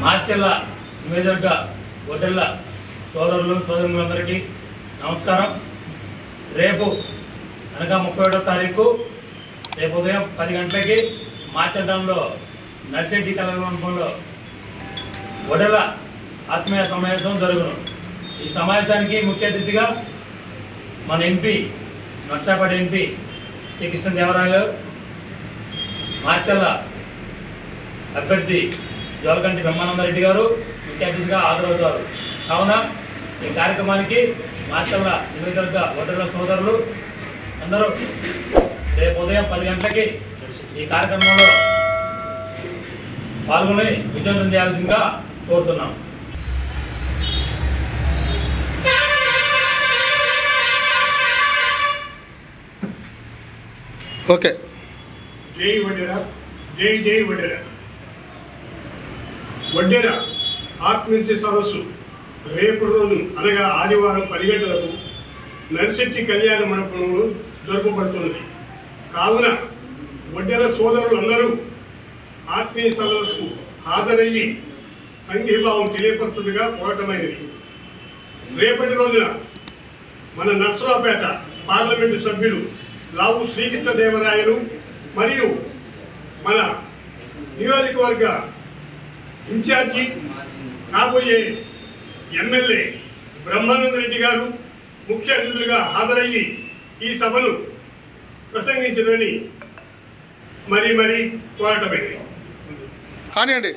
మాచెల్ల నియోజకవర్గ ఒడ్డెల్ల సోదరులు సోదరులందరికీ నమస్కారం. రేపు అనగా 31వ తారీఖు రేపు ఉదయం 10 గంటలకి మాచెల్లంలో నర్సిరెడ్డి కళ్యాణ మండపంలో ఒడ్డెల్ల ఆత్మీయ సమావేశం జరుగును. ఈ సమావేశానికి ముఖ్య అతిథిగా మన ఎంపీ నర్సాపేట ఎంపీ శ్రీ కృష్ణదేవరాయలు, మాచెల్ల అభ్యర్థి జోలకంటి బ్రహ్మానందరెడ్డి గారు ముఖ్య అతిథిగా హాజరవుతారు. కావున ఈ కార్యక్రమానికి మాచెల్ల నియోజకవర్గ ఒడ్డెల్ల సోదరులు అందరూ రేపు ఉదయం 10 గంటలకి ఈ కార్యక్రమంలో పాల్గొని విజయవంతం చేయాల్సిందిగా కోరుతున్నాం. ఓకే. జై వడ్డెర, జై జై వడ్డెర. వడ్డెర ఆత్మీయ సదస్సు రేపు రోజు అనగా ఆదివారం 10 గంటలకు నర్సిరెడ్డి కళ్యాణ మండపంలో జరుపబడుతున్నది. కావున వడ్డెర సోదరులందరూ ఆత్మీయ సదస్సుకు హాజరయ్యి సంఘీభావం తెలియపరచుడుగా కోరటమైనది. రేపటి రోజున మన నర్సరావుపేట పార్లమెంటు సభ్యులు లావు శ్రీకృష్ణదేవరాయలు మరియు మన నియోజకవర్గ ఇన్ఛార్జి కాబోయే ఎమ్మెల్యే బ్రహ్మానందరెడ్డి గారు ముఖ్య అతిథులుగా హాజరయ్యి ఈ సభను ప్రసంగించదని మరీ కోరటమైనది. కానివ్వండి.